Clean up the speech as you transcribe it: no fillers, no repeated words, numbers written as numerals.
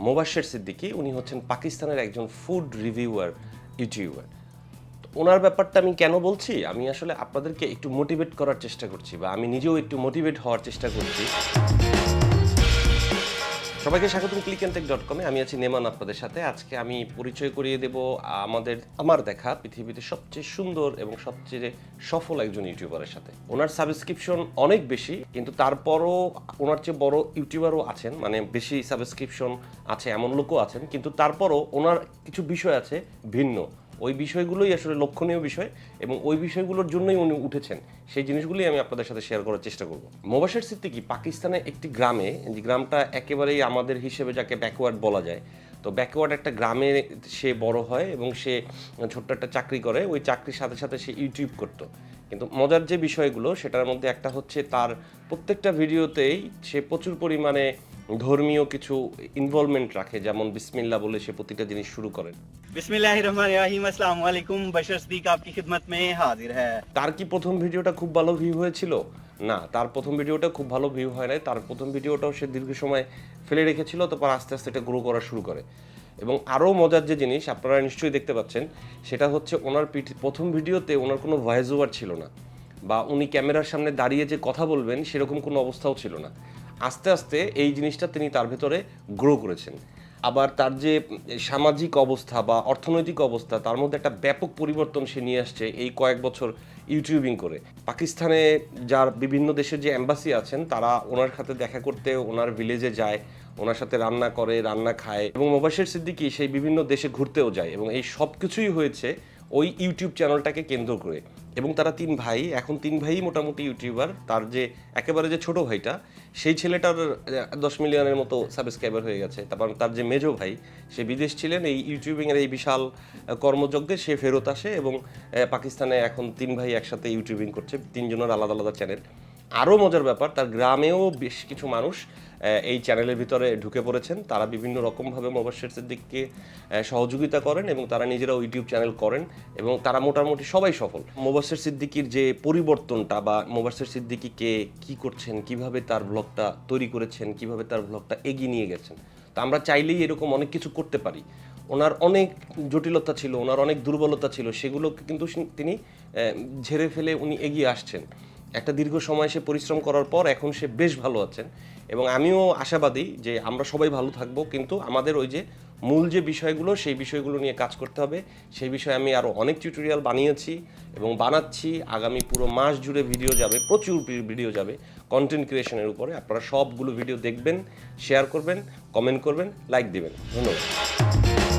মুবাশির সিদ্দিকি। উনি হচ্ছেন পাকিস্তানের একজন ফুড রিভিউয়ার ইউটিউবার। ওনার ব্যাপারটা আমি কেন বলছি, আমি আসলে আপনাদেরকে একটু মোটিভেট করার চেষ্টা করছি, বা আমি নিজেও একটু মোটিভেট হওয়ার চেষ্টা করছি। সবাইকে স্বাগতম clickntech.com-এ। আমি আছি নেমান আপনাদের সাথে। আজকে আমি পরিচয় করিয়ে দেব আমার দেখা পৃথিবীতে সবচেয়ে সুন্দর এবং সবচেয়ে সফল একজন ইউটিউবারের সাথে। ওনার সাবস্ক্রিপশন অনেক বেশি, কিন্তু তারপরও ওনার চেয়ে বড় ইউটিউবারও আছেন, মানে বেশি সাবস্ক্রিপশন আছে এমন লোকও আছেন, কিন্তু তারপরও ওনার কিছু বিষয় আছে ভিন্ন। ওই বিষয়গুলোই আসলে লক্ষণীয় বিষয়, এবং ওই বিষয়গুলোর জন্যই উনি উঠেছেন। সেই জিনিসগুলোই আমি আপনাদের সাথে শেয়ার করার চেষ্টা করব। মুবাশির সিদ্দিকি পাকিস্তানের একটি গ্রামে, যে গ্রামটা একেবারেই আমাদের হিসেবে যাকে ব্যাকওয়ার্ড বলা যায়, তো ব্যাকওয়ার্ড একটা গ্রামে সে বড় হয় এবং সে ছোট্ট একটা চাকরি করে। ওই চাকরির সাথে সাথে সে ইউটিউব করতো। কিন্তু মজার যে বিষয়গুলো, সেটার মধ্যে একটা হচ্ছে তার প্রত্যেকটা ভিডিওতেই সে প্রচুর পরিমাণে ধর্মীয় কিছু ইনভলভমেন্ট রাখে, যেমন বিসমিল্লাহ বলে সে প্রতিটা জিনিস শুরু করেন। बिस्मिल्लाहिर्रहमानिर्रहीम अस्सलाम वालेकुम बशर सदीक आपकी खिदमत में हाजिर है। তার কি প্রথম ভিডিওটা খুব ভালো ভিউ হয়েছিল? না, তার প্রথম ভিডিওটা খুব ভালো ভিউ হয় নাই। তার প্রথম ভিডিওটাও সে দীর্ঘ সময় ফেলে রেখেছিল, তারপর আস্তে আস্তে এটা গ্রো করা শুরু করে। এবং আরও মজার যে জিনিস আপনারা নিশ্চয়ই দেখতে পাচ্ছেন, সেটা হচ্ছে ওনার প্রথম ভিডিওতে ওনার কোনো ভয়েস ওভার ছিল না, বা উনি ক্যামেরার সামনে দাঁড়িয়ে যে কথা বলবেন সেরকম কোনো অবস্থাও ছিল না। আস্তে আস্তে এই জিনিসটা তিনি তার ভেতরে গ্রো করেছেন। আবার তার যে সামাজিক অবস্থা বা অর্থনৈতিক অবস্থা, তার মধ্যে একটা ব্যাপক পরিবর্তন সে নিয়ে আসছে এই কয়েক বছর ইউটিউবিং করে। পাকিস্তানে যার বিভিন্ন দেশের যে এম্বাসি আছেন, তারা ওনার সাথে দেখা করতে ওনার ভিলেজে যায়, ওনার সাথে রান্না করে, রান্না খায়, এবং মুবাশির সিদ্দিকি সেই বিভিন্ন দেশে ঘুরতেও যায়। এবং এই সব কিছুই হয়েছে ওই ইউটিউব চ্যানেলটাকে কেন্দ্র করে। এবং তারা তিন ভাই, এখন তিন ভাই মোটামুটি ইউটিউবার। তার যে একেবারে যে ছোট ভাইটা, সেই ছেলেটার 10 মিলিয়নের মতো সাবস্ক্রাইবার হয়ে গেছে। তারপর তার যে মেজো ভাই, সে বিদেশ ছিলেন, এই ইউটিউবিংয়ের এই বিশাল কর্মযজ্ঞে সে ফেরত আসে, এবং পাকিস্তানে এখন তিন ভাই একসাথে ইউটিউবিং করছে, তিনজনের আলাদা আলাদা চ্যানেল। আরও মজার ব্যাপার, তার গ্রামেও বেশ কিছু মানুষ এই চ্যানেলের ভিতরে ঢুকে পড়েছেন। তারা বিভিন্ন রকমভাবে মুবাশির সিদ্দিককে সহযোগিতা করেন, এবং তারা নিজেরাও ইউটিউব চ্যানেল করেন, এবং তারা মোটামুটি সবাই সফল। মুবাশির সিদ্দিকির যে পরিবর্তনটা, বা মুবাশির সিদ্দিকিকে কী করছেন, কিভাবে তার ব্লগটা তৈরি করেছেন, কিভাবে তার ব্লগটা এগিয়ে নিয়ে গেছেন, তো আমরা চাইলেই এরকম অনেক কিছু করতে পারি। ওনার অনেক জটিলতা ছিল, ওনার অনেক দুর্বলতা ছিল, সেগুলোকে কিন্তু তিনি ঝেড়ে ফেলে উনি এগিয়ে আসছেন। একটা দীর্ঘ সময় সে পরিশ্রম করার পর এখন সে বেশ ভালো আছেন, এবং আমিও আশাবাদী যে আমরা সবাই ভালো থাকবো। কিন্তু আমাদের ওই যে মূল যে বিষয়গুলো, সেই বিষয়গুলো নিয়ে কাজ করতে হবে। সেই বিষয়ে আমি আরও অনেক টিউটোরিয়াল বানিয়েছি এবং বানাচ্ছি। আগামী পুরো মাস জুড়ে ভিডিও যাবে, প্রচুর ভিডিও যাবে কন্টেন্ট ক্রিয়েশনের উপরে। আপনারা সবগুলো ভিডিও দেখবেন, শেয়ার করবেন, কমেন্ট করবেন, লাইক দিবেন। ধন্যবাদ।